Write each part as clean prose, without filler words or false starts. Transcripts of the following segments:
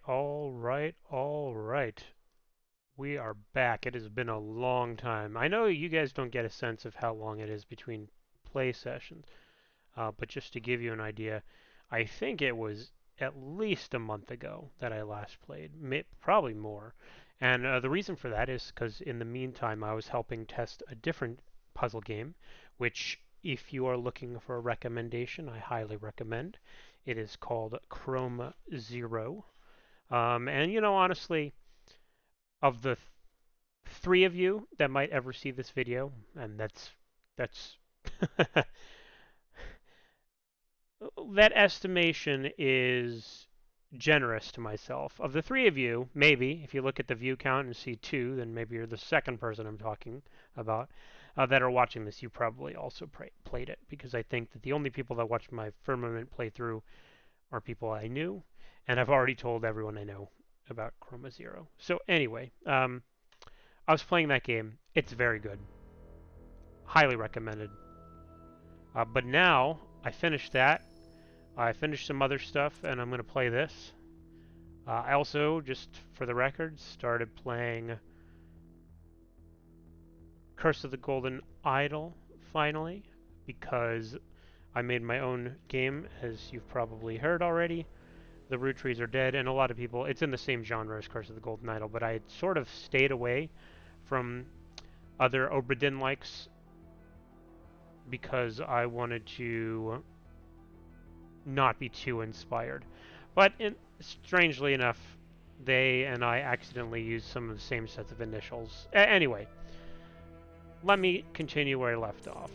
all right. We are back. It has been a long time. I know you guys don't get a sense of how long it is between play sessions, but just to give you an idea, I think it was at least a month ago that I last played, probably more. And the reason for that is because in the meantime, I was helping test a different puzzle game, which, if you are looking for a recommendation, I highly recommend. It is called Chrome Zero. And honestly, of the three of you that might ever see this video, and that's that estimation is generous to myself. Of the three of you, maybe if you look at the view count and see two, then maybe you're the second person I'm talking about that are watching this. You probably also played it, because I think that the only people that watched my Firmament playthrough are people I knew, and I've already told everyone I know about Chroma Zero. So anyway, I was playing that game. It's very good. Highly recommended. But now I finished that. I finished some other stuff, and I'm going to play this. I also, just for the record, started playing Curse of the Golden Idol finally, because I made my own game, as you've probably heard already. The Root Trees are dead, and a lot of people, it's in the same genre as Curse of the Golden Idol, but I had sort of stayed away from other Obra Dinn likes because I wanted to not be too inspired. But strangely enough, they and I accidentally used some of the same sets of initials. Anyway, let me continue where I left off.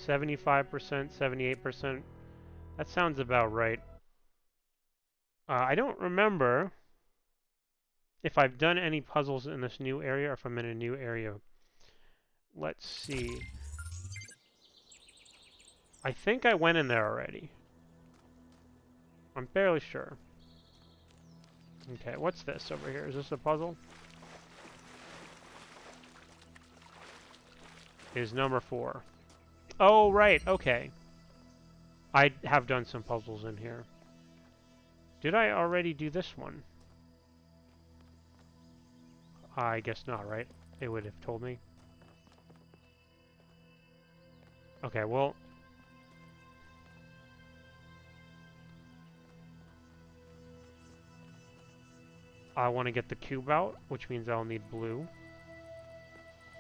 75%, 78%. That sounds about right. I don't remember if I've done any puzzles in this new area or if I'm in a new area. Let's see. I think I went in there already. I'm fairly sure. Okay, what's this over here? Is this a puzzle? It is number 4. Oh, right, okay. I have done some puzzles in here. Did I already do this one? I guess not, right? It would have told me. Okay, well... I want to get the cube out, which means I'll need blue.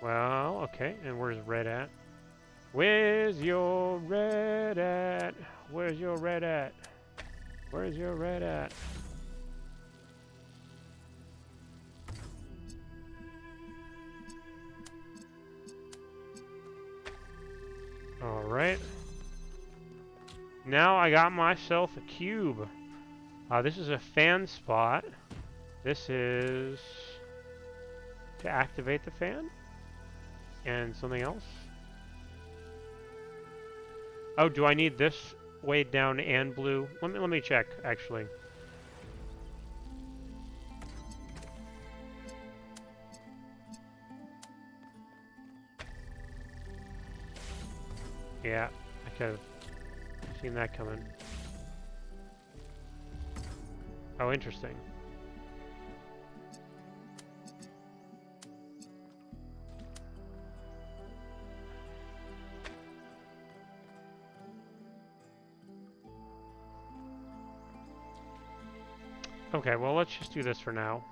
Well, okay, and where's red at? Where's your red at? Where's your red at? Where's your red at? Alright. Now I got myself a cube. This is a fan spot. This is to activate the fan. And something else. Oh, do I need this way down and blue? Let me check, actually. Yeah, I could have seen that coming. Oh, interesting. Okay, well, let's just do this for now.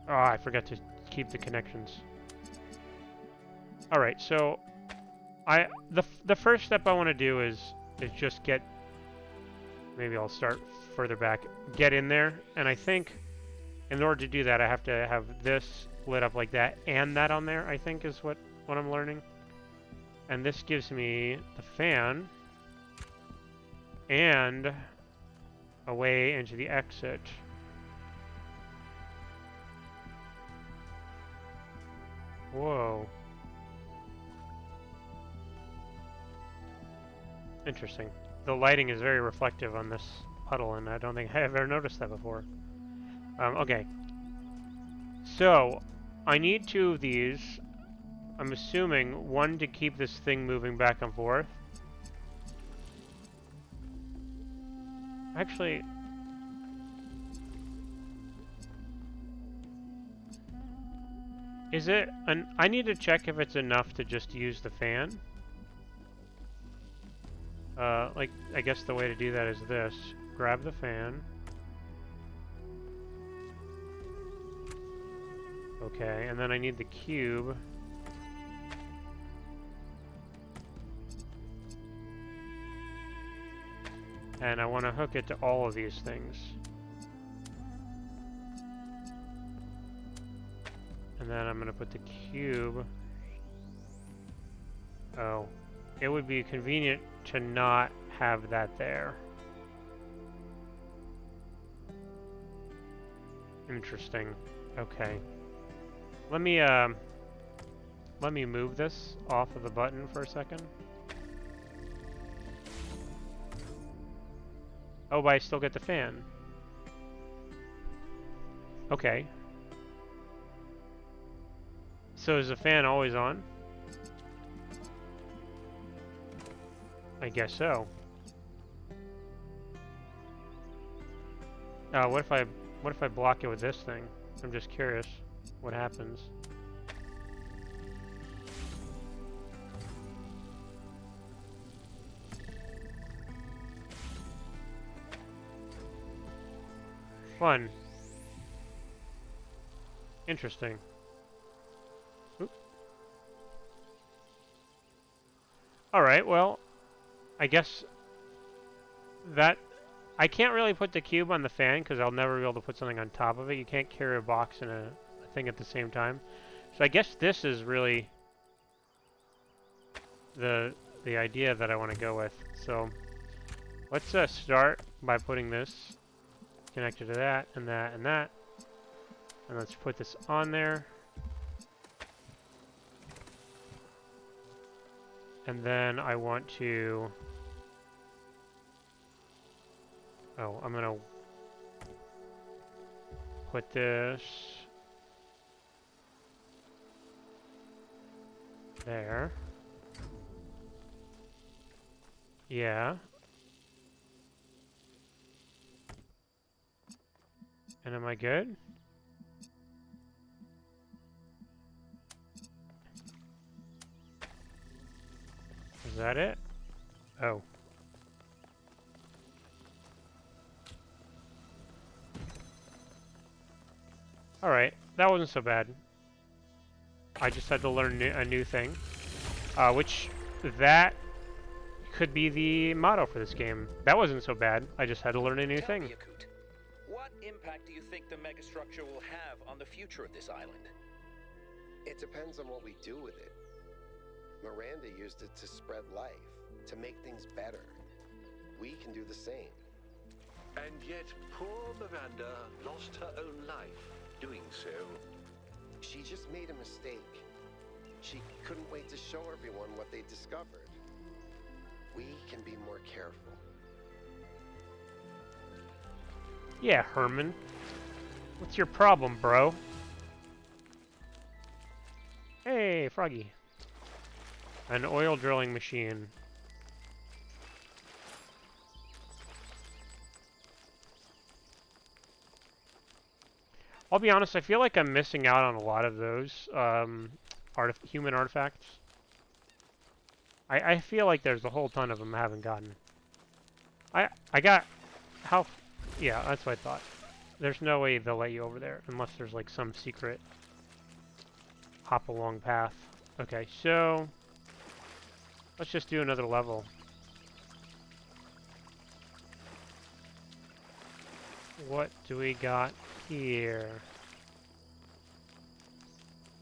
Oh, I forgot to keep the connections. All right, so the first step I want to do is just get. Maybe I'll start further back. Get in there, and I think in order to do that, I have to have this lit up like that and that on there. I think is what I'm learning. And this gives me the fan and a way into the exit. Whoa. Interesting. The lighting is very reflective on this puddle, and I don't think I've ever noticed that before. Okay. So, I need 2 of these. I'm assuming one to keep this thing moving back and forth. Actually, is it I need to check if it's enough to just use the fan. Like, I guess the way to do that is this. Grab the fan. Okay, and then I need the cube. And I want to hook it to all of these things. And then I'm going to put the cube. Oh, it would be convenient to not have that there. Interesting. Okay. Let me move this off of the button for a second. Oh, but I still get the fan. Okay. So is the fan always on? I guess so. What if I block it with this thing? I'm just curious what happens. Fun. Interesting. Oop. Alright, well, I guess that I can't really put the cube on the fan because I'll never be able to put something on top of it. You can't carry a box and a thing at the same time. So I guess this is really the idea that I want to go with. So let's start by putting this connected to that and that and that. And let's put this on there. And then I want to... Oh, I'm gonna put this there. Yeah. And am I good? Is that it? Oh. Alright, that wasn't so bad. I just had to learn a new thing. Which, that could be the motto for this game. That wasn't so bad. I just had to learn a new thing. What impact do you think the megastructure will have on the future of this island? It depends on what we do with it. Miranda used it to spread life, to make things better. We can do the same. And yet, poor Miranda lost her own life doing so. She just made a mistake. She couldn't wait to show everyone what they discovered. We can be more careful. Yeah, Herman. What's your problem, bro? Hey, Froggy. An oil drilling machine. I'll be honest, I feel like I'm missing out on a lot of those human artifacts. I feel like there's a whole ton of them I haven't gotten. I got... How... Yeah, that's what I thought. There's no way they'll let you over there, unless there's like some secret hop-along path. Okay, so... Let's just do another level. What do we got here?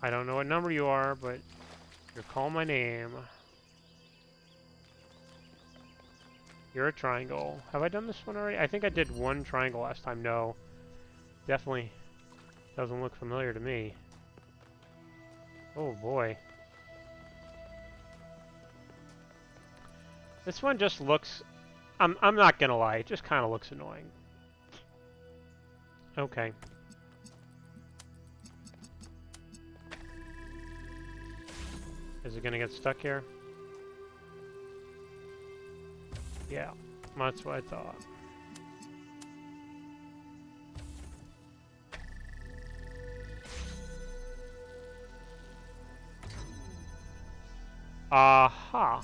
I don't know what number you are, but you're calling my name. You're a triangle. Have I done this one already? I think I did one triangle last time. No. Definitely doesn't look familiar to me. Oh boy. This one just looks... I'm not gonna lie, it just kind of looks annoying. Okay. Is it gonna get stuck here? Yeah, that's what I thought. Aha.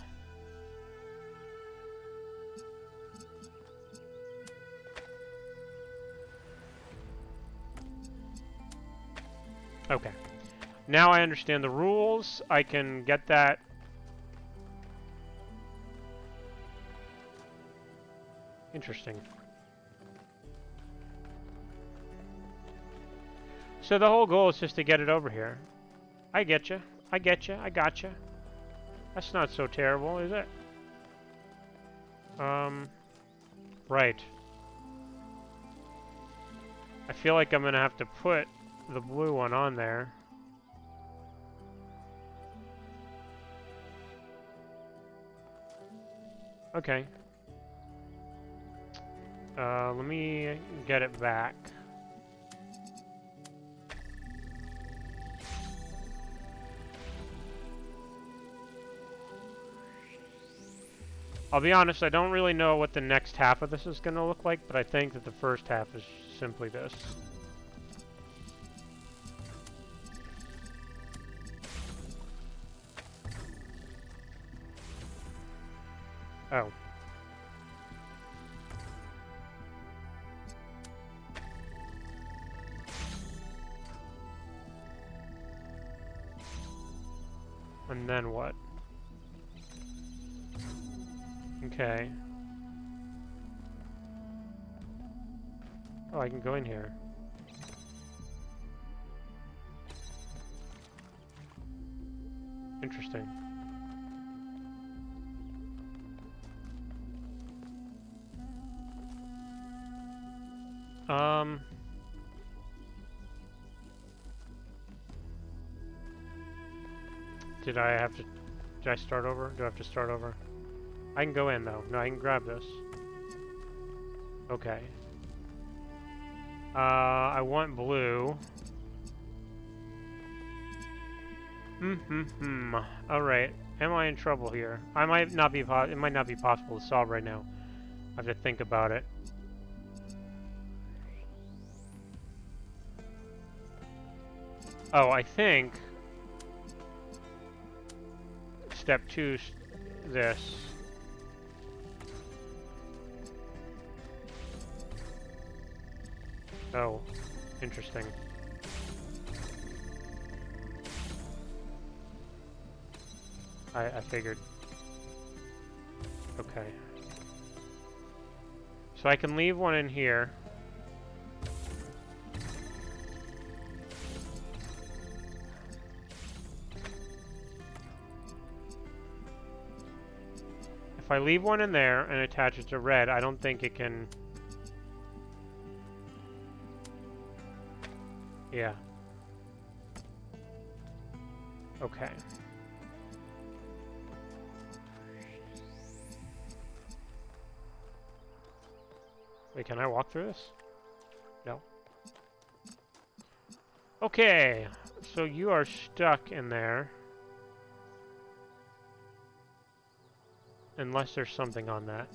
Okay. Now I understand the rules. I can get that. Interesting. So the whole goal is just to get it over here. I get you. I get you. I got you. That's not so terrible, is it? Right. I feel like I'm gonna have to put the blue one on there. Okay. Let me get it back. I'll be honest, I don't really know what the next half of this is going to look like, but I think that the first half is simply this. Oh. And then what? Okay. Oh, I can go in here. Interesting. Did I start over? Do I have to start over? I can go in though. No, I can grab this. Okay. I want blue. Alright. Am I in trouble here? It might not be possible to solve right now. I have to think about it. Oh, I think step 2 is this. Oh, interesting. I figured. Okay. So I can leave one in here. If I leave one in there and attach it to red, I don't think it can... Yeah. Okay. Wait, can I walk through this? No. Okay, so you are stuck in there. Unless there's something on that.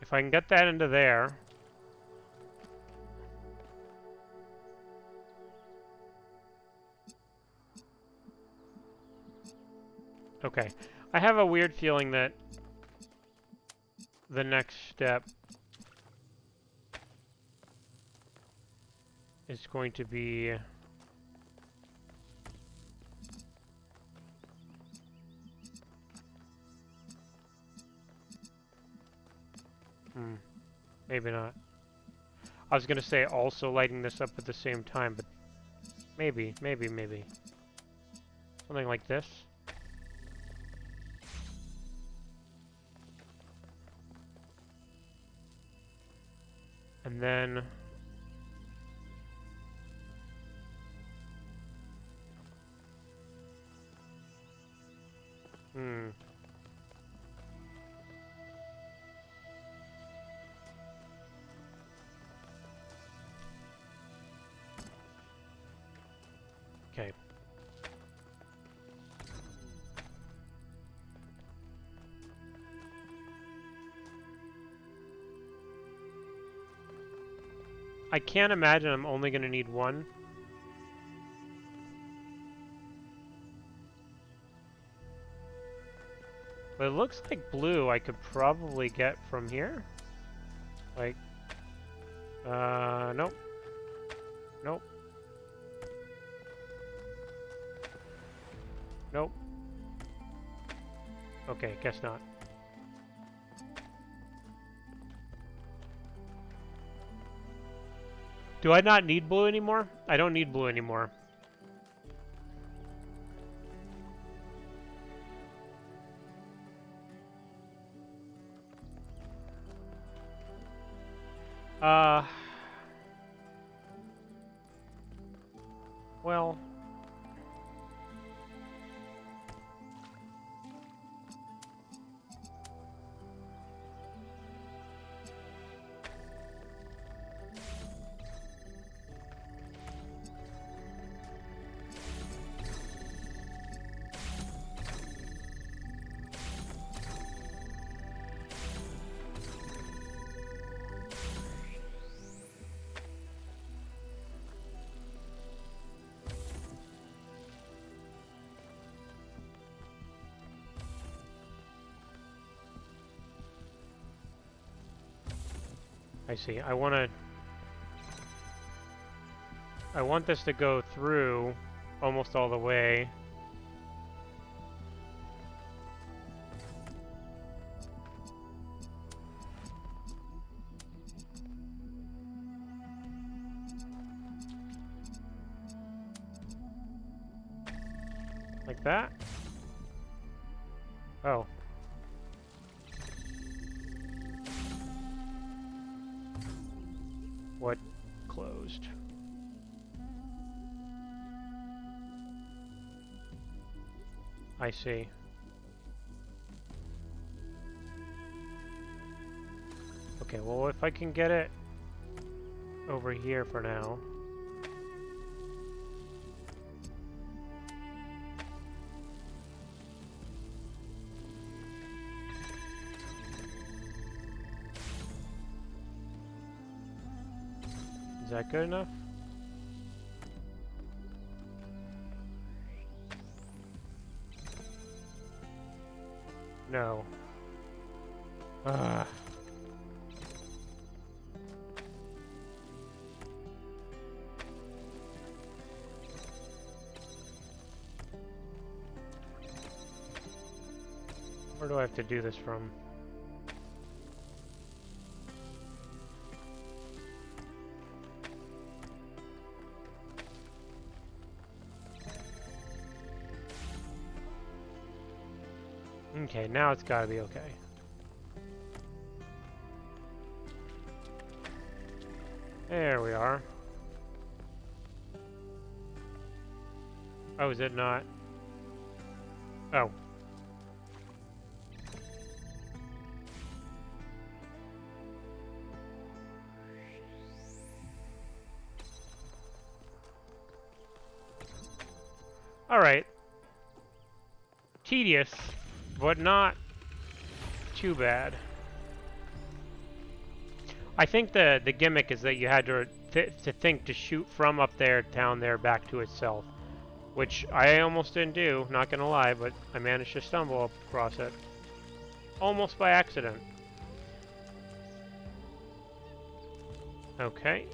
If I can get that into there. Okay. I have a weird feeling that the next step is going to be... Maybe not. I was gonna say also lighting this up at the same time, but maybe. Something like this. And then... Okay. I can't imagine I'm only going to need one. But it looks like blue I could probably get from here. Like, nope. Nope. Nope. Okay, guess not. Do I not need blue anymore? I don't need blue anymore. Well... I see. I want this to go through almost all the way. Like that. Oh. What closed? I see. Okay, well, if I can get it over here for now. Is that good enough? No. Ugh. Where do I have to do this from? Okay, now it's gotta be okay. There we are. Oh, is it not? Oh. Alright. Tedious, but not too bad. I think the gimmick is that you had to think to shoot from up there down there back to itself, which I almost didn't do, not gonna lie, but I managed to stumble across it almost by accident. Okay.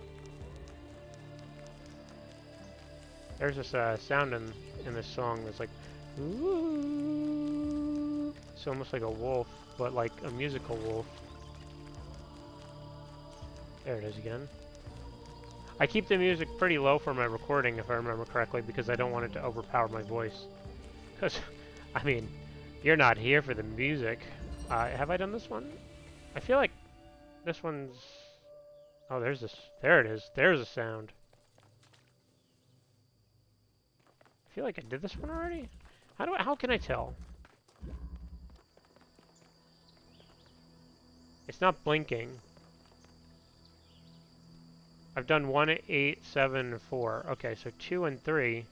There's this sound in this song that's like, ooh. It's almost like a wolf, but like a musical wolf. There it is again. I keep the music pretty low for my recording, if I remember correctly, because I don't want it to overpower my voice. Because, I mean, you're not here for the music. Have I done this one? I feel like this one's... Oh, there's this. There it is. There's a sound. I feel like I did this one already. How can I tell? It's not blinking. I've done 1, 8, 7, and 4. Okay, so 2 and 3.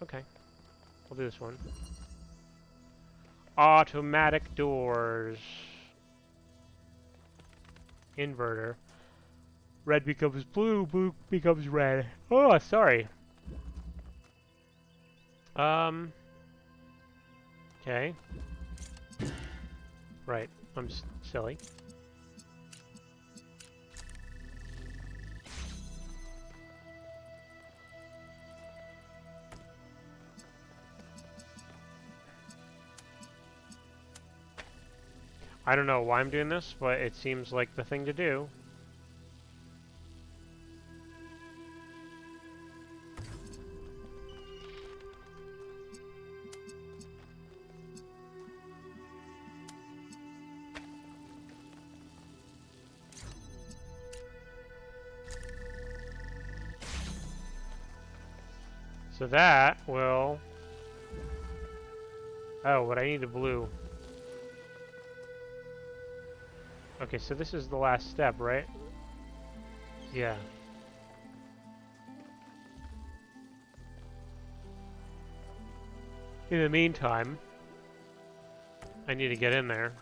Okay, we'll do this one. Automatic doors. Inverter. Red becomes blue, blue becomes red. Oh, sorry. Okay. Right, I'm silly. I don't know why I'm doing this, but it seems like the thing to do. So that will... Oh, but I need a blue. Okay, so this is the last step, right? Yeah. In the meantime, I need to get in there.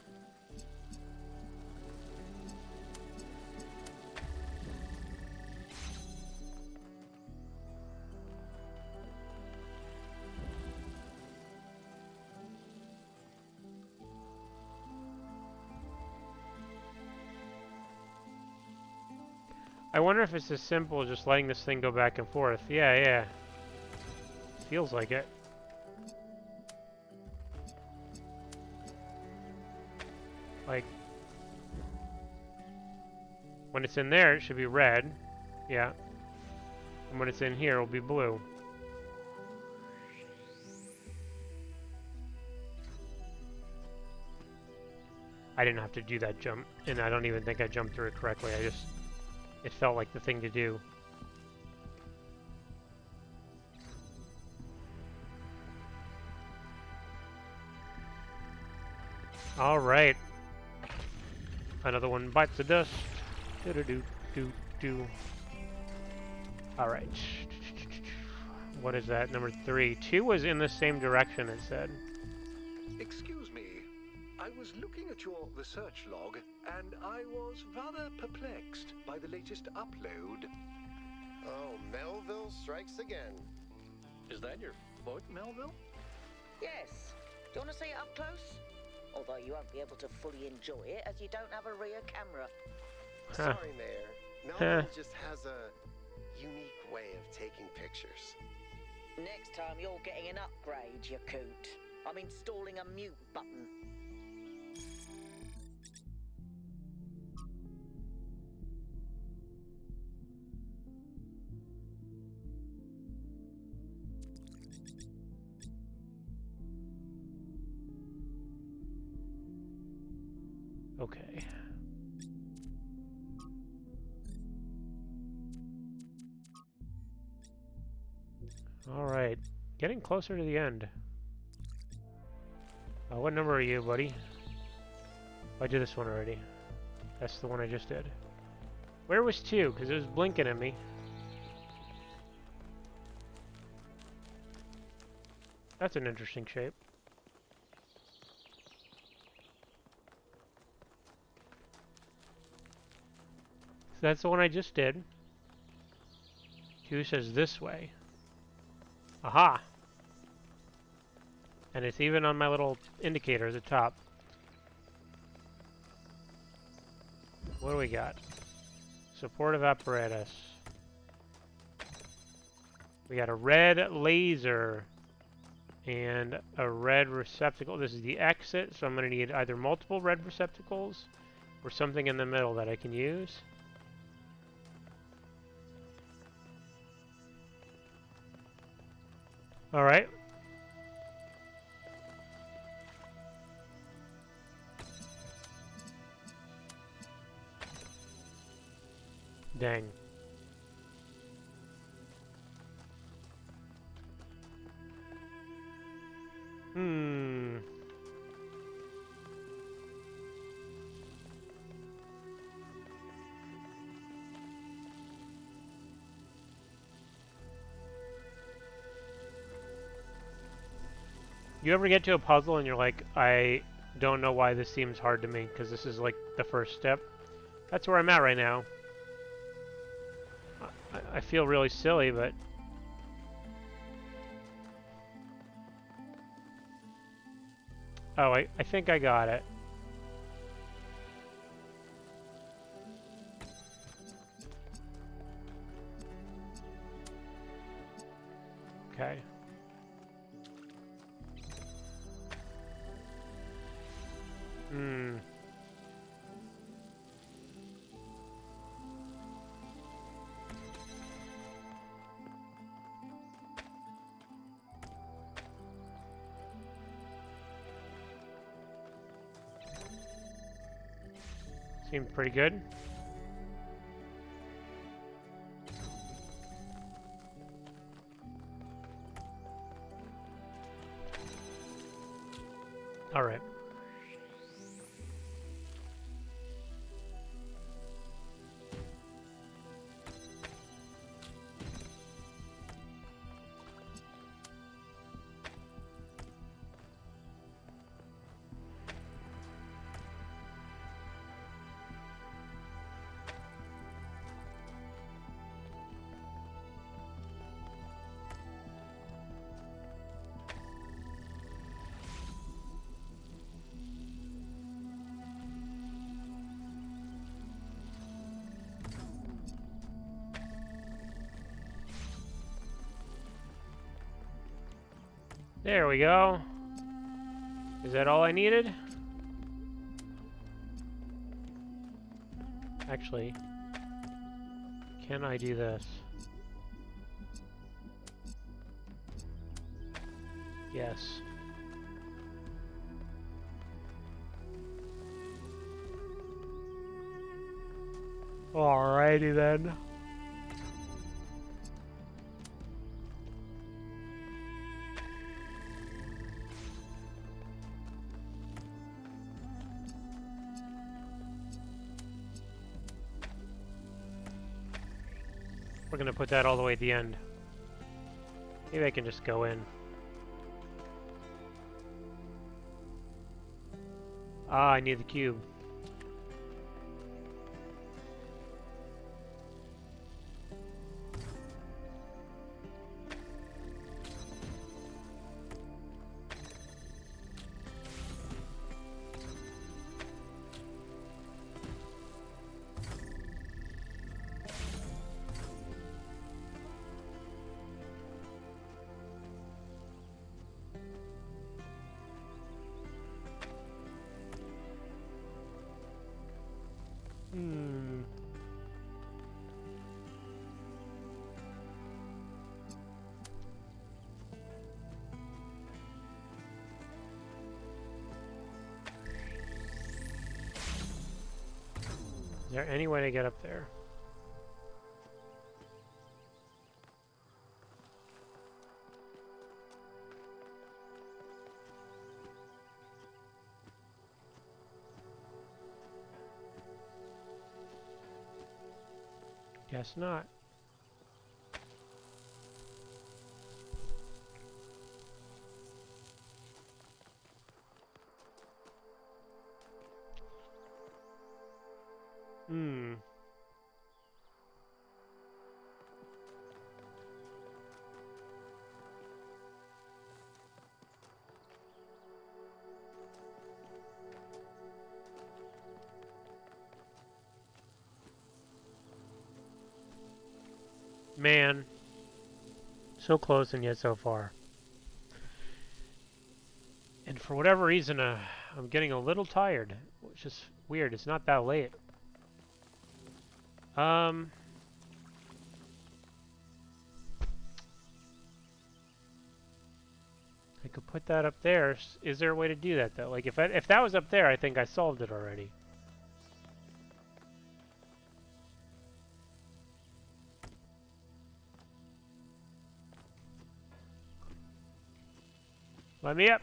I wonder if it's as simple as just letting this thing go back and forth. Yeah, yeah. Feels like it. Like, when it's in there, it should be red. Yeah. And when it's in here, it'll be blue. I didn't have to do that jump, and I don't even think I jumped through it correctly. It felt like the thing to do. All right. Another one bites the dust. Do-do-do-do-do. All right. What is that? Number 3. 2 was in the same direction, it said. Excuse me. I was looking at your research log, and I was rather perplexed by the latest upload. Oh, Melville strikes again. Is that your foot, Melville? Yes. Do you want to see it up close? Although you won't be able to fully enjoy it as you don't have a rear camera. Sorry, Mayor. Melville just has a unique way of taking pictures. Next time you're getting an upgrade, you coot. I'm installing a mute button. Okay. All right. Getting closer to the end. What number are you, buddy? I did this one already. That's the one I just did. Where was 2? Because it was blinking at me. That's an interesting shape. So that's the one I just did. 2 says this way. Aha! And it's even on my little indicator at the top. What do we got? Supportive apparatus. We got a red laser and a red receptacle. This is the exit, so I'm going to need either multiple red receptacles or something in the middle that I can use. All right. Dang. Hmm. You ever get to a puzzle and you're like, I don't know why this seems hard to me, because this is like the first step? That's where I'm at right now. I feel really silly, but... Oh, I think I got it. Okay. Hmm. Seems pretty good. All right. There we go. Is that all I needed? Actually, can I do this? Yes. Alrighty then. We're gonna put that all the way at the end. Maybe I can just go in. Ah, I need the cube. Hmm. Is there any way to get up there? Guess not. Hmm. Man. So close and yet so far. And for whatever reason, I'm getting a little tired, which is weird. It's not that late. I could put that up there. Is there a way to do that though? Like if that was up there, I think I solved it already. Let me up.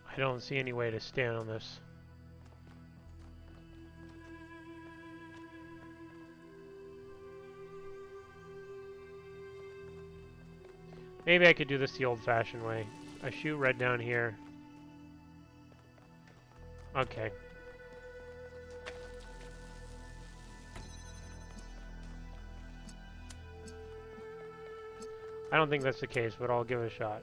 I don't see any way to stand on this. Maybe I could do this the old-fashioned way. I shoot red down here. Okay. I don't think that's the case, but I'll give it a shot.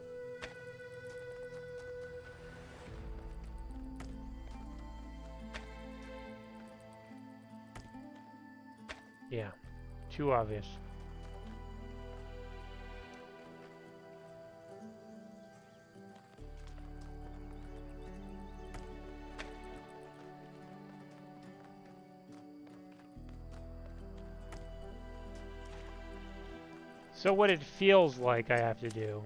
Yeah, too obvious. So what it feels like I have to do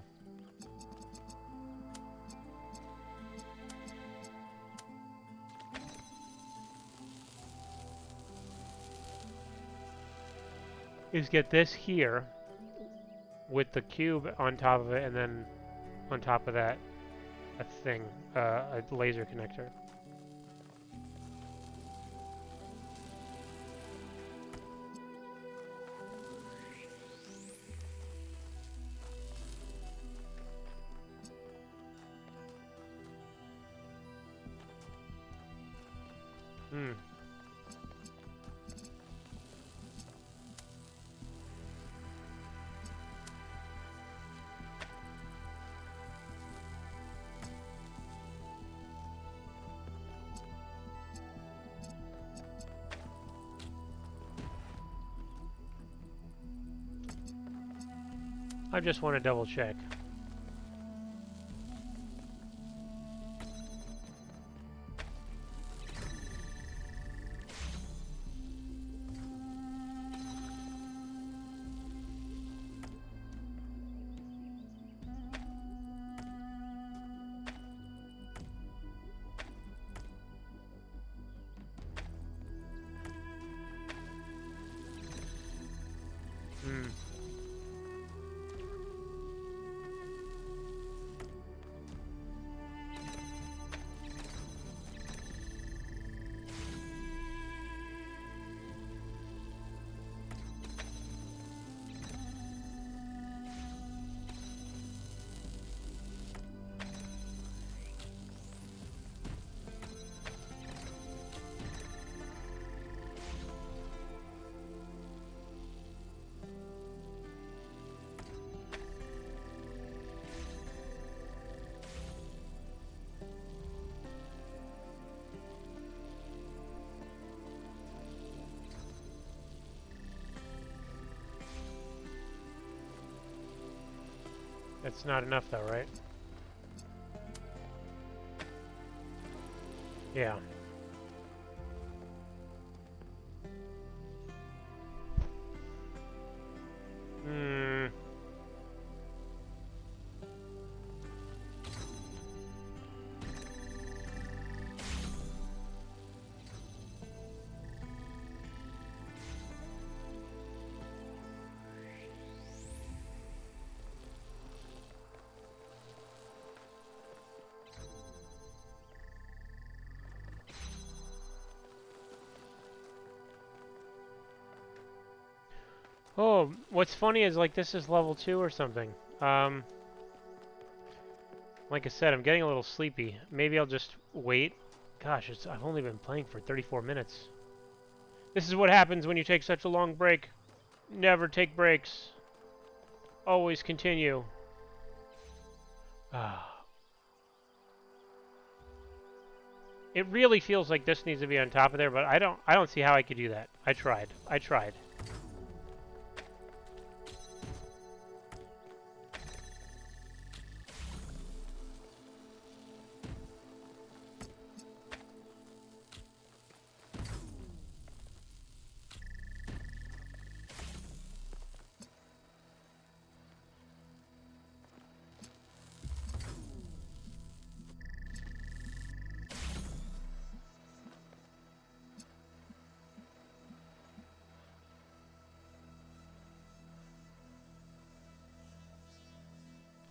is get this here with the cube on top of it, and then on top of that, a thing, a laser connector. I just want to double check. That's not enough though, right? Yeah. Oh, what's funny is like this is level 2 or something. Like I said, I'm getting a little sleepy. Maybe I'll just wait. Gosh, I've only been playing for 34 minutes. This is what happens when you take such a long break. Never take breaks. Always continue. It really feels like this needs to be on top of there, but I don't see how I could do that. I tried.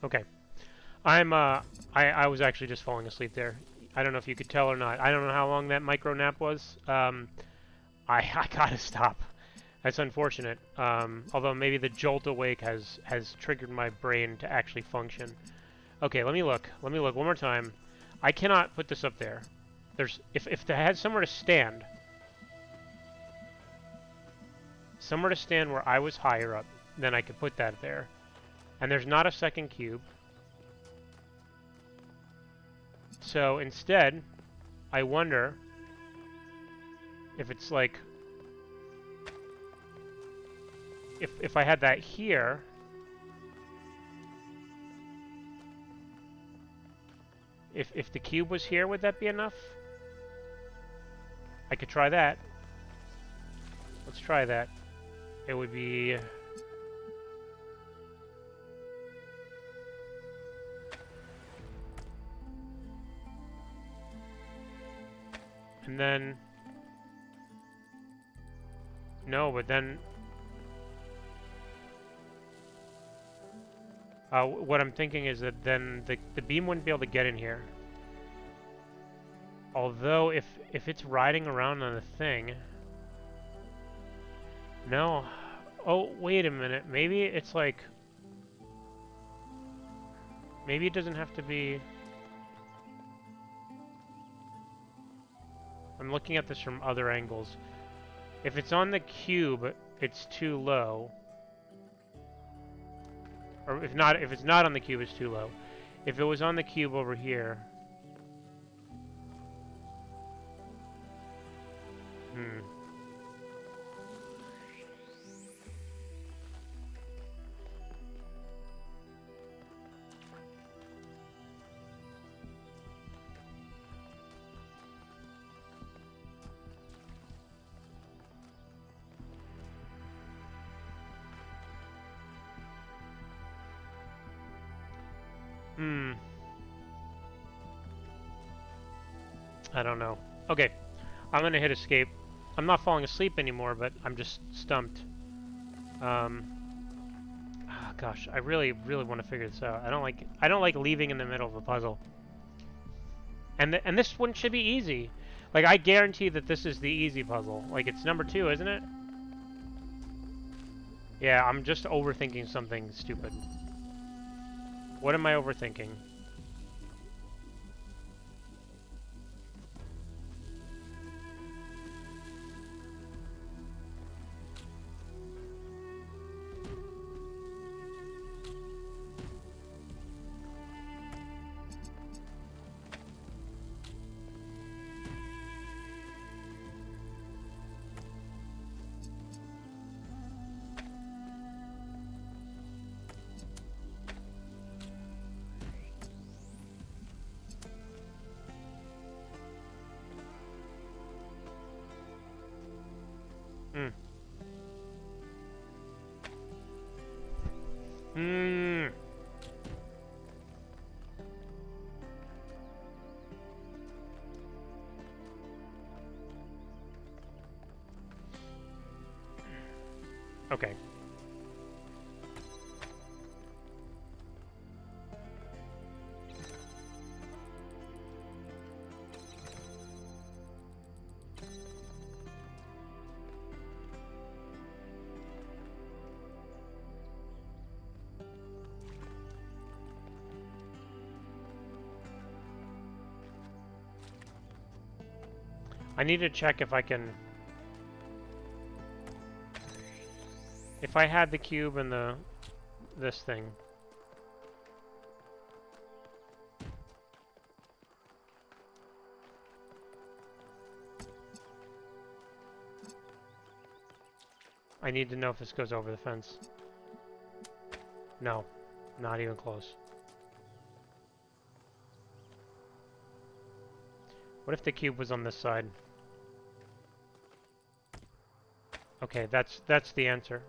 Okay. I was actually just falling asleep there. I don't know if you could tell or not. I don't know how long that micro nap was. I gotta stop. That's unfortunate. Although maybe the jolt awake has triggered my brain to actually function. Okay, let me look. Let me look one more time. I cannot put this up there. There's if they had somewhere to stand where I was higher up, then I could put that there. And there's not a second cube. So instead, I wonder if it's like if I had that here, if the cube was here, would that be enough? I could try that. Let's try that. It would be and then no, but then what I'm thinking is that then the beam wouldn't be able to get in here. Although if it's riding around on the thing, no. Oh, wait a minute. Maybe it's like maybe it doesn't have to be. I'm looking at this from other angles. If it's on the cube, it's too low. Or if it's not on the cube, it's too low. If it was on the cube over here. I don't know. Okay, I'm gonna hit escape. I'm not falling asleep anymore, but I'm just stumped. Gosh, I really want to figure this out. I don't like leaving in the middle of a puzzle. And this one should be easy. Like, I guarantee that this is the easy puzzle. Like, it's number 2, isn't it? Yeah, I'm just overthinking something stupid. What am I overthinking? Okay. I need to check if I can... If I had the cube and this thing. I need to know if this goes over the fence. No, not even close. What if the cube was on this side? Okay, that's the answer.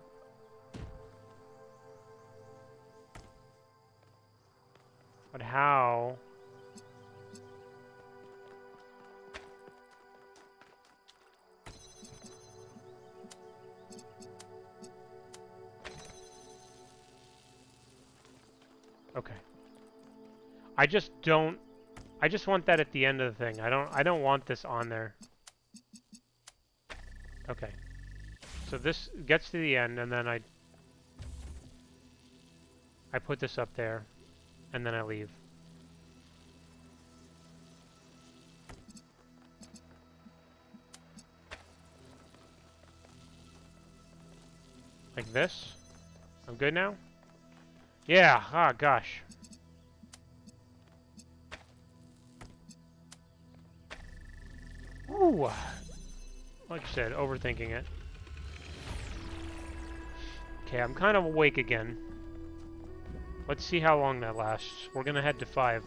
But how? Okay, I just don't. I just want that at the end of the thing. I don't want this on there. Okay. So this gets to the end, and then I put this up there, and then I leave. Like this. I'm good now? Yeah, ah, gosh. Ooh. Like I said, overthinking it. Okay, I'm kind of awake again. Let's see how long that lasts. We're gonna head to 5.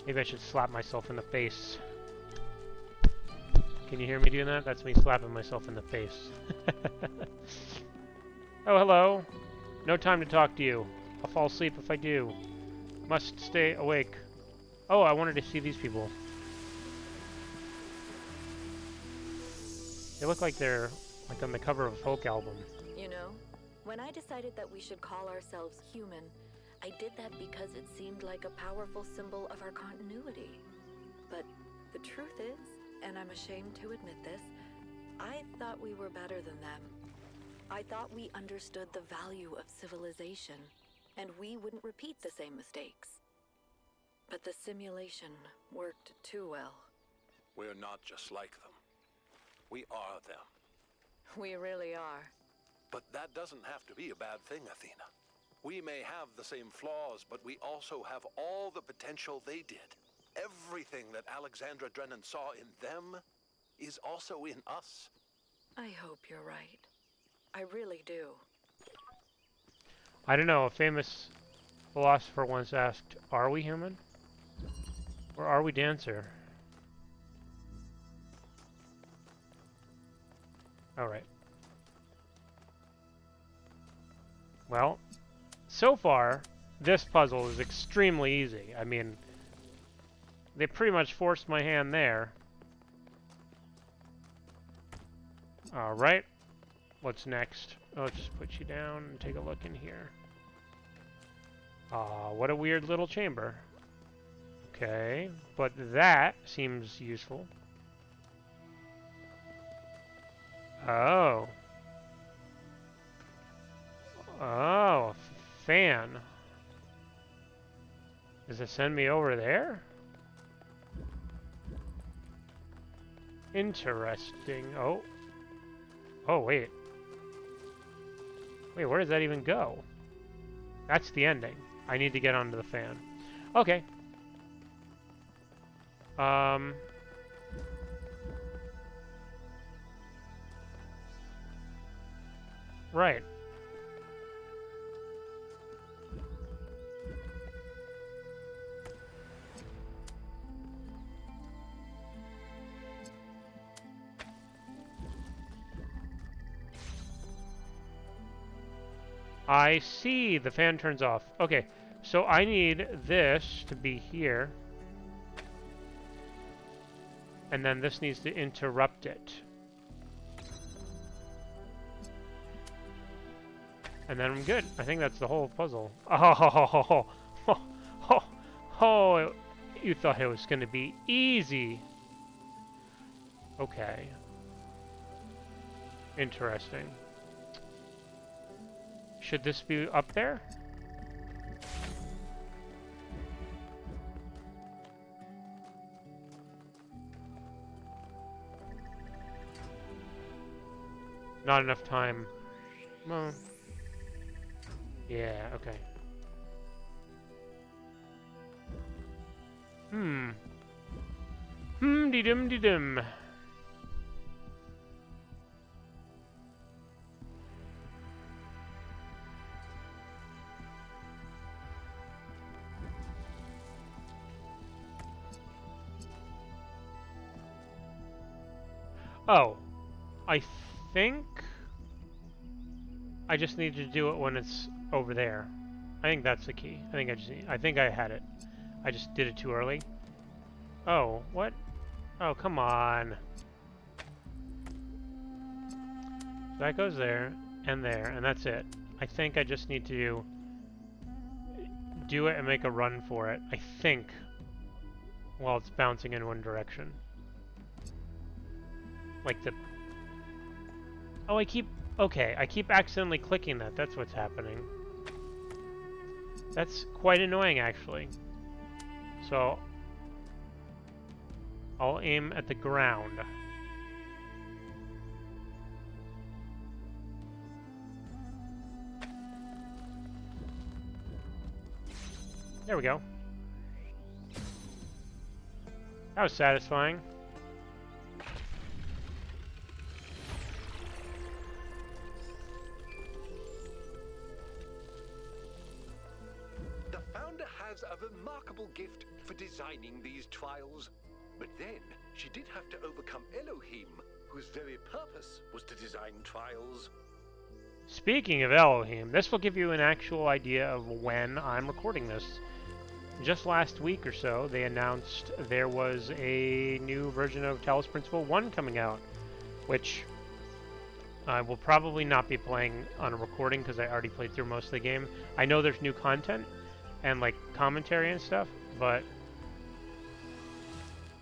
Maybe I should slap myself in the face. Can you hear me doing that? That's me slapping myself in the face. Oh, hello. No time to talk to you. I'll fall asleep if I do. Must stay awake. Oh, I wanted to see these people. They look like they're like on the cover of a folk album. You know, when I decided that we should call ourselves human, I did that because it seemed like a powerful symbol of our continuity. But the truth is, and I'm ashamed to admit this, I thought we were better than them. I thought we understood the value of civilization, and we wouldn't repeat the same mistakes. But the simulation worked too well. We're not just like them. We are them. We really are. But that doesn't have to be a bad thing, Athena. We may have the same flaws, but we also have all the potential they did. Everything that Alexandra Drennan saw in them is also in us. I hope you're right. I really do. I don't know, a famous philosopher once asked, are we human? Or are we dancer? Alright. Well, so far, this puzzle is extremely easy. I mean, they pretty much forced my hand there. Alright. What's next? I'll just put you down and take a look in here. What a weird little chamber. Okay, but that seems useful. Oh. Oh, fan. Does it send me over there? Interesting. Oh. Oh, wait. Wait, where does that even go? That's the ending. I need to get onto the fan. Okay. Right. I see. The fan turns off. Okay, so I need this to be here. And then this needs to interrupt it. And then I'm good. I think that's the whole puzzle. Oh, you thought it was going to be easy. Okay. Interesting. Should this be up there? Not enough time. Well, yeah, okay. De-dum. Oh, I think I just need to do it when it's over there. I think that's the key. I think I had it. I just did it too early. Oh, what? Oh, come on. So that goes there, and that's it. I think I just need to do it and make a run for it, I think, while it's bouncing in one direction. Like the... Oh, okay, I keep accidentally clicking that. That's what's happening. That's quite annoying, actually. So, I'll aim at the ground. There we go. That was satisfying. The founder has a remarkable gift for designing these trials. But then, she did have to overcome Elohim, whose very purpose was to design trials. Speaking of Elohim, this will give you an actual idea of when I'm recording this. Just last week or so, they announced there was a new version of Talos Principle 1 coming out, which I will probably not be playing on a recording because I already played through most of the game. I know there's new content and like commentary and stuff, but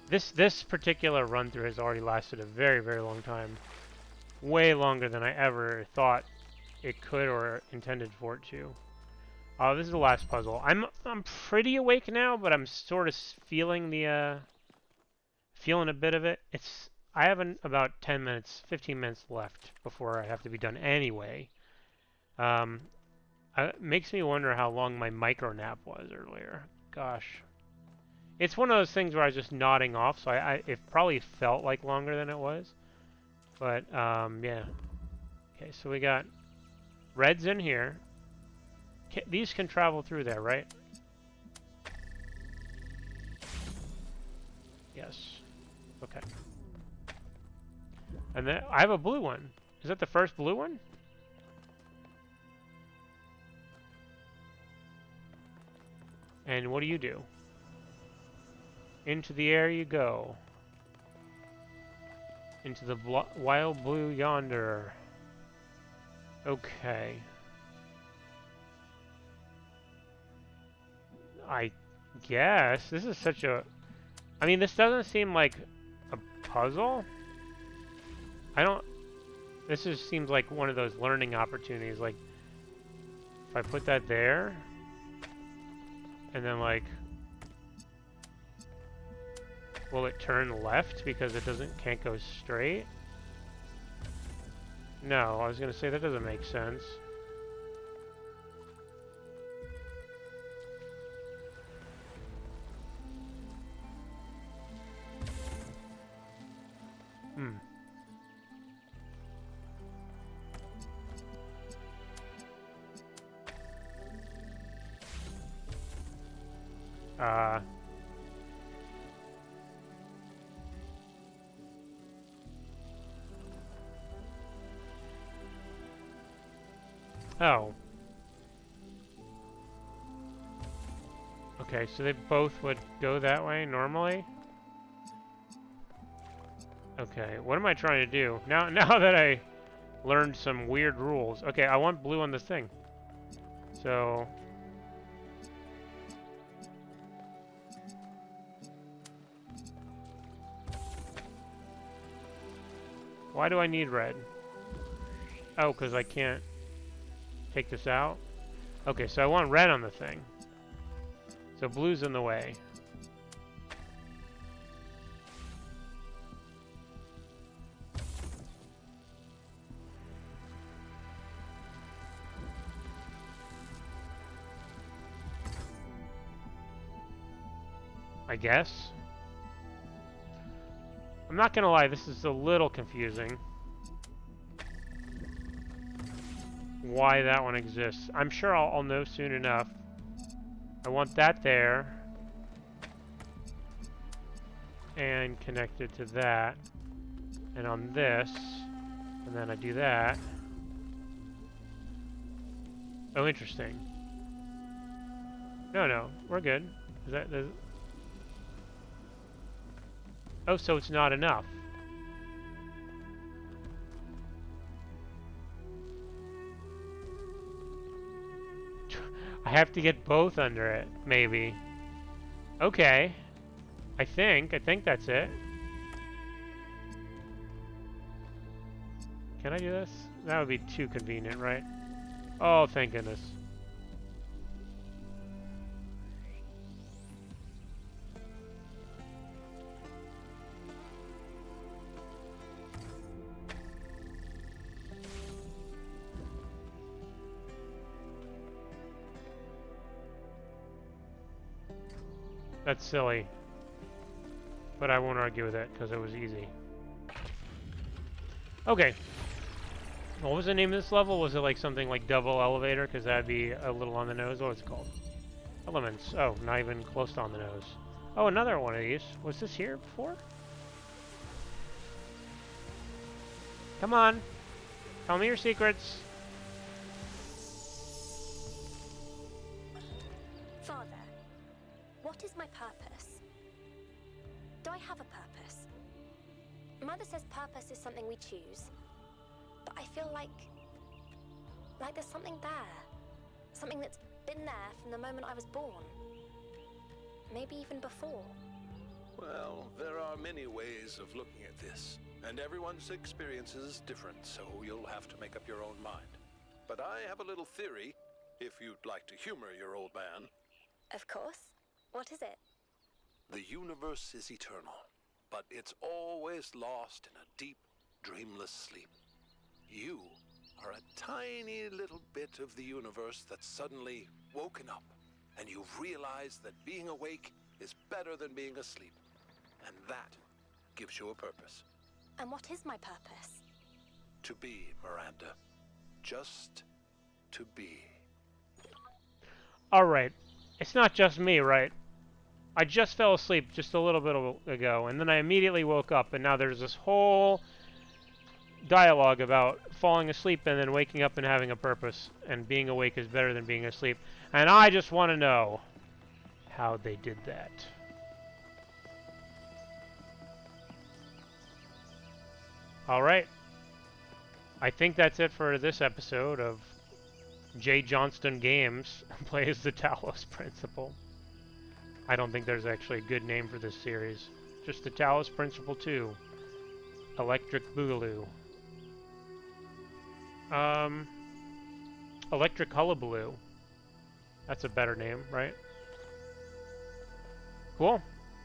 this particular run-through has already lasted a very, very long time. Way longer than I ever thought it could or intended for it to. This is the last puzzle. I'm pretty awake now, but I'm sort of feeling the feeling a bit of it. I have about 10 minutes, 15 minutes left before I have to be done anyway. It makes me wonder how long my micro nap was earlier. Gosh. It's one of those things where I was just nodding off, so it probably felt like longer than it was. But, yeah. Okay, so we got red's in here. These can travel through there, right? Yes. Okay. And then I have a blue one. Is that the first blue one? And what do you do? Into the air you go. Into the wild blue yonder. Okay. I guess. This is such a... I mean, this doesn't seem like a puzzle. This just seems like one of those learning opportunities. Like, if I put that there, and then like, will it turn left because it can't go straight? No, I was gonna say that doesn't make sense. Oh. Okay, so they both would go that way normally? Okay, what am I trying to do? Now that I learned some weird rules. Okay, I want blue on this thing. So... why do I need red? Oh, because I can't take this out? Okay, so I want red on the thing. So blue's in the way. I guess. I'm not gonna lie, this is a little confusing. Why that one exists. I'm sure I'll know soon enough. I want that there. And connected to that. And on this. And then I do that. Oh, interesting. No, we're good. Oh, so it's not enough. I have to get both under it, maybe. Okay. I think that's it. Can I do this? That would be too convenient, right? Oh, thank goodness. That's silly. But I won't argue with it, because it was easy. Okay. What was the name of this level? Was it like something like double elevator? Because that'd be a little on the nose. What was it called? Elements. Oh, not even close to on the nose. Oh, another one of these. Was this here before? Come on. Tell me your secrets. Father, what is my purpose? Do I have a purpose? Mother says purpose is something we choose. But I feel like there's something there. Something that's been there from the moment I was born. Maybe even before. Well, there are many ways of looking at this, and everyone's experience is different, so you'll have to make up your own mind. But I have a little theory, if you'd like to humor your old man. Of course. What is it? The universe is eternal, but it's always lost in a deep, dreamless sleep. You are a tiny little bit of the universe that's suddenly woken up, and you've realized that being awake is better than being asleep. And that gives you a purpose. And what is my purpose? To be, Miranda. Just to be. Alright. It's not just me, right? I just fell asleep just a little bit ago, and then I immediately woke up, and now there's this whole dialogue about falling asleep and then waking up and having a purpose, and being awake is better than being asleep. And I just want to know how they did that. Alright. I think that's it for this episode of J. Johnston Games Plays the Talos Principle. I don't think there's actually a good name for this series. Just the Talos Principle 2. Electric Boogaloo. Electric Hullabaloo. That's a better name, right? Cool.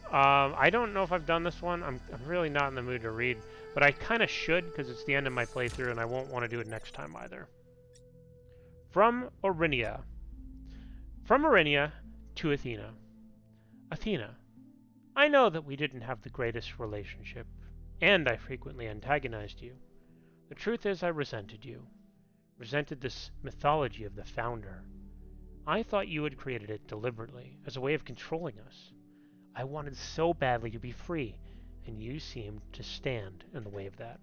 I don't know if I've done this one. I'm really not in the mood to read, but I kind of should because it's the end of my playthrough and I won't want to do it next time either. From Orinia. From Orinia to Athena. Athena, I know that we didn't have the greatest relationship, and I frequently antagonized you. The truth is I resented you. Resented this mythology of the Founder. I thought you had created it deliberately, as a way of controlling us. I wanted so badly to be free, and you seemed to stand in the way of that.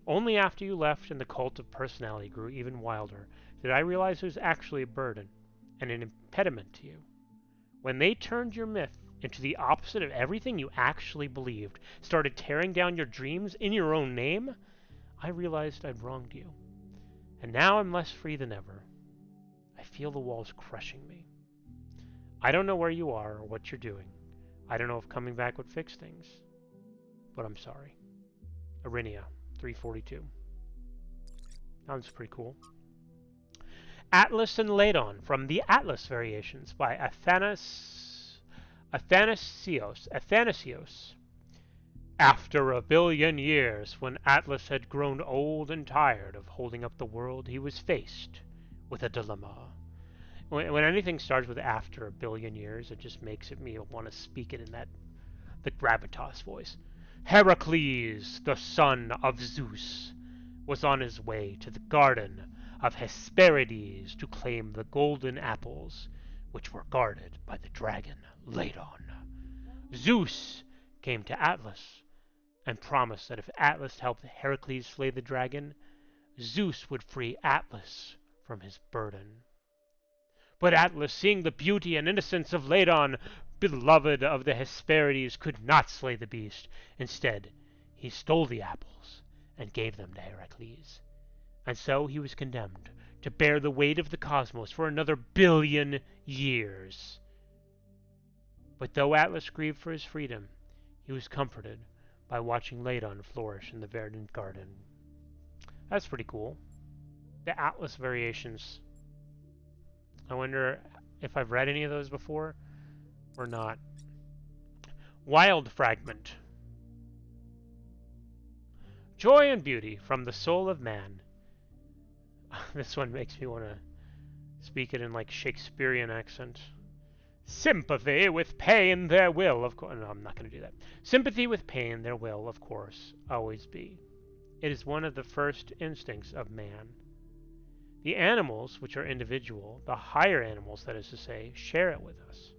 Only after you left and the cult of personality grew even wilder did I realize it was actually a burden and an impediment to you. When they turned your myth into the opposite of everything you actually believed, started tearing down your dreams in your own name, I realized I'd wronged you. And now I'm less free than ever. I feel the walls crushing me. I don't know where you are or what you're doing. I don't know if coming back would fix things. But I'm sorry. Arinia, 342. Sounds pretty cool. Atlas and Ladon from the Atlas Variations by Athanasios. After a billion years, when Atlas had grown old and tired of holding up the world, he was faced with a dilemma. When anything starts with after a billion years, it just makes me want to speak it in the gravitas voice. Heracles, the son of Zeus, was on his way to the garden of Hesperides to claim the golden apples, which were guarded by the dragon Ladon. Zeus came to Atlas and promised that if Atlas helped Heracles slay the dragon, Zeus would free Atlas from his burden. But Atlas, seeing the beauty and innocence of Ladon, beloved of the Hesperides, could not slay the beast. Instead, he stole the apples and gave them to Heracles. And so he was condemned to bear the weight of the cosmos for another 1,000,000,000 years. But though Atlas grieved for his freedom, he was comforted by watching Ladon flourish in the verdant garden. That's pretty cool. The Atlas variations. I wonder if I've read any of those before or not. Wild Fragment. Joy and beauty from the soul of man. This one makes me want to speak it in like Shakespearean accent. Sympathy with pain there will, of course. No, I'm not going to do that. Sympathy with pain there will, of course, always be. It is one of the first instincts of man. The animals, which are individual, the higher animals, that is to say, share it with us.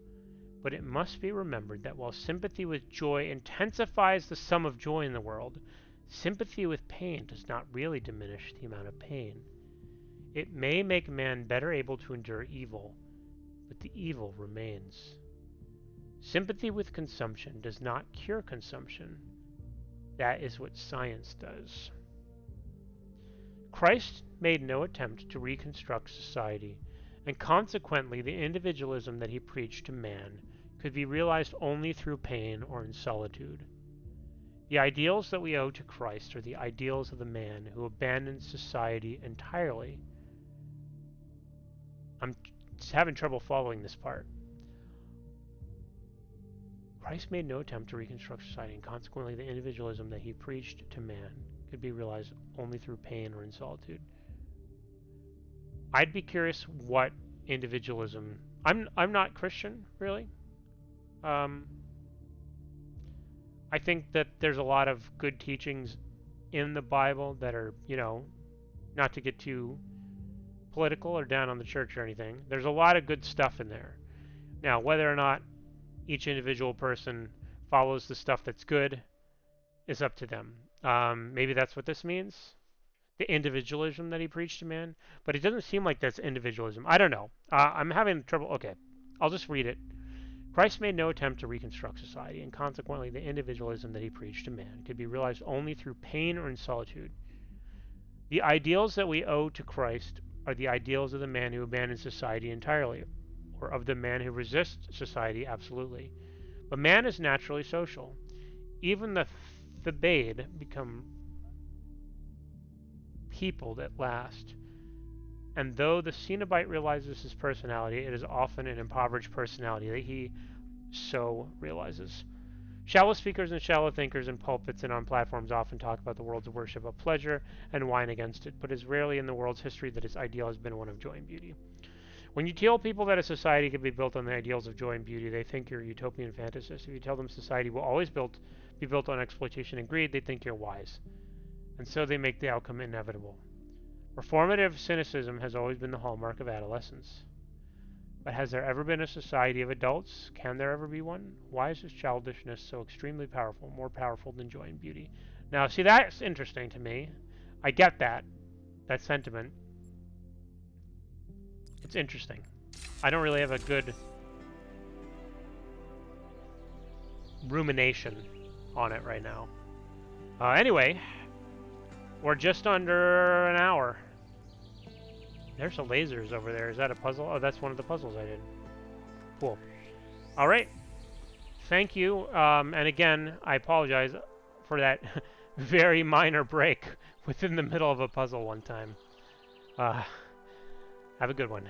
But it must be remembered that while sympathy with joy intensifies the sum of joy in the world, sympathy with pain does not really diminish the amount of pain. It may make man better able to endure evil, but the evil remains. Sympathy with consumption does not cure consumption. That is what science does. Christ made no attempt to reconstruct society, and consequently the individualism that he preached to man could be realized only through pain or in solitude. The ideals that we owe to Christ are the ideals of the man who abandoned society entirely. I'm having trouble following this part. Christ made no attempt to reconstruct society, and consequently the individualism that he preached to man could be realized only through pain or in solitude. I'd be curious what individualism... I'm not Christian, really. I think that there's a lot of good teachings in the Bible that are, not to get too political or down on the church or anything. There's a lot of good stuff in there. Now, whether or not each individual person follows the stuff that's good is up to them. Maybe that's what this means. The individualism that he preached to man. But it doesn't seem like that's individualism. I don't know. I'm having trouble. Okay, I'll just read it. Christ made no attempt to reconstruct society, and consequently the individualism that he preached to man could be realized only through pain or in solitude. The ideals that we owe to Christ are the ideals of the man who abandons society entirely, or of the man who resists society absolutely. But man is naturally social. Even the Thebaid become peopled at last. And though the Cenobite realizes his personality, it is often an impoverished personality that he so realizes. Shallow speakers and shallow thinkers in pulpits and on platforms often talk about the world's worship of pleasure and whine against it, but it is rarely in the world's history that its ideal has been one of joy and beauty. When you tell people that a society could be built on the ideals of joy and beauty, they think you're a utopian fantasist. If you tell them society will always be built on exploitation and greed, they think you're wise. And so they make the outcome inevitable. Reformative cynicism has always been the hallmark of adolescence. But has there ever been a society of adults? Can there ever be one? Why is this childishness so extremely powerful, more powerful than joy and beauty? Now, see, that's interesting to me. I get that sentiment. It's interesting. I don't really have a good rumination on it right now. Anyway, we're just under an hour. There's some lasers over there. Is that a puzzle? Oh, that's one of the puzzles I did. Cool. All right. Thank you. And again, I apologize for that very minor break within the middle of a puzzle one time. Have a good one.